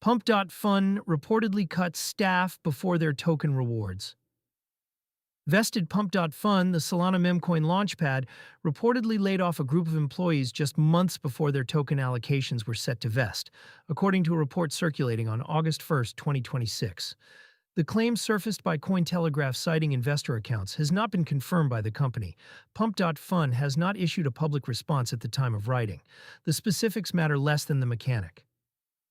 Pump.fun reportedly cut staff before their token rewards. Vested Pump.fun, the Solana memcoin launchpad, reportedly laid off a group of employees just months before their token allocations were set to vest, according to a report circulating on August 1, 2026. The claim surfaced by Cointelegraph citing investor accounts has not been confirmed by the company. Pump.fun has not issued a public response at the time of writing. The specifics matter less than the mechanic.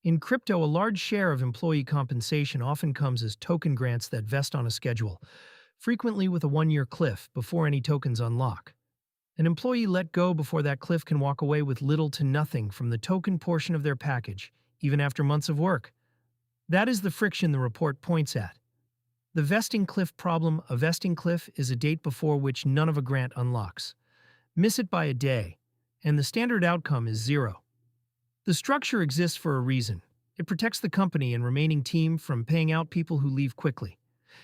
In crypto, a large share of employee compensation often comes as token grants that vest on a schedule, frequently with a one-year cliff before any tokens unlock. An employee let go before that cliff can walk away with little to nothing from the token portion of their package, even after months of work. That is the friction the report points at. The vesting cliff problem. A vesting cliff is a date before which none of a grant unlocks. Miss it by a day, and the standard outcome is zero. The structure exists for a reason. It protects the company and remaining team from paying out people who leave quickly.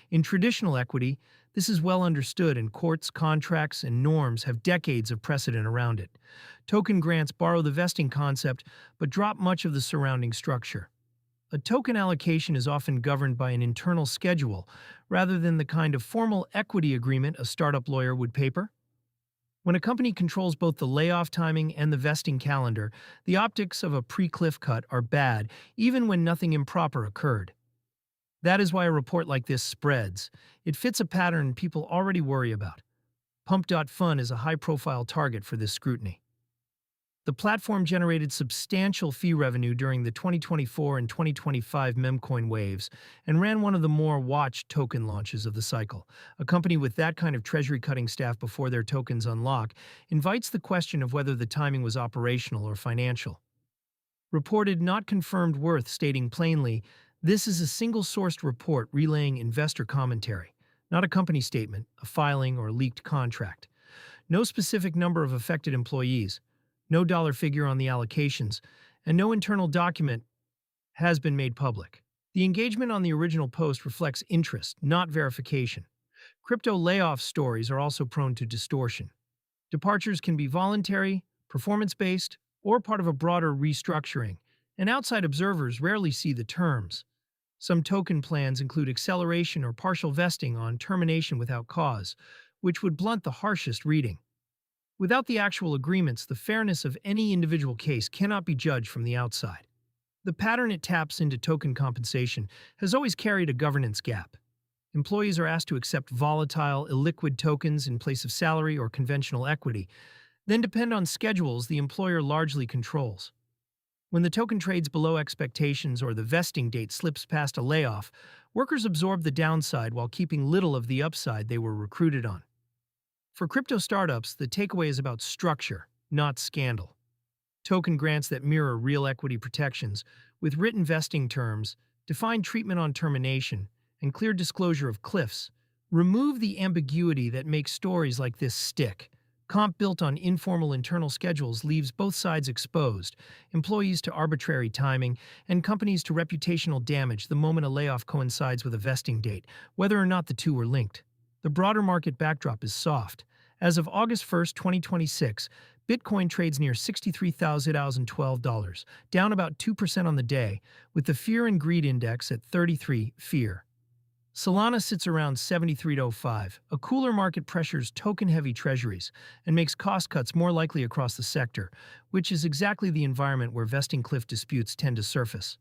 In traditional equity, this is well understood, and courts, contracts, and norms have decades of precedent around it. Token grants borrow the vesting concept but drop much of the surrounding structure. A token allocation is often governed by an internal schedule rather than the kind of formal equity agreement a startup lawyer would paper. When a company controls both the layoff timing and the vesting calendar, the optics of a pre-cliff cut are bad, even when nothing improper occurred. That is why a report like this spreads. It fits a pattern people already worry about. Pump.fun is a high-profile target for this scrutiny. The platform generated substantial fee revenue during the 2024 and 2025 memcoin waves and ran one of the more watched token launches of the cycle. A company with that kind of treasury-cutting staff before their tokens unlock invites the question of whether the timing was operational or financial. Reported, not confirmed worth stating plainly, this is a single-sourced report relaying investor commentary, not a company statement, a filing, or leaked contract. No specific number of affected employees, no dollar figure on the allocations, and no internal document has been made public. The engagement on the original post reflects interest, not verification. Crypto layoff stories are also prone to distortion. Departures can be voluntary, performance-based, or part of a broader restructuring, and outside observers rarely see the terms. Some token plans include acceleration or partial vesting on termination without cause, which would blunt the harshest reading. Without the actual agreements, the fairness of any individual case cannot be judged from the outside. The pattern it taps into token compensation has always carried a governance gap. Employees are asked to accept volatile, illiquid tokens in place of salary or conventional equity, then depend on schedules the employer largely controls. When the token trades below expectations or the vesting date slips past a layoff, workers absorb the downside while keeping little of the upside they were recruited on. For crypto startups, the takeaway is about structure, not scandal. Token grants that mirror real equity protections, with written vesting terms, defined treatment on termination, and clear disclosure of cliffs, remove the ambiguity that makes stories like this stick. Comp built on informal internal schedules leaves both sides exposed, employees to arbitrary timing, and companies to reputational damage the moment a layoff coincides with a vesting date, whether or not the two were linked. The broader market backdrop is soft. As of August 1, 2026, Bitcoin trades near $63,012, down about 2% on the day, with the Fear and Greed Index at 33, fear. Solana sits around 73.05. A cooler market pressures token-heavy treasuries and makes cost cuts more likely across the sector, which is exactly the environment where vesting cliff disputes tend to surface.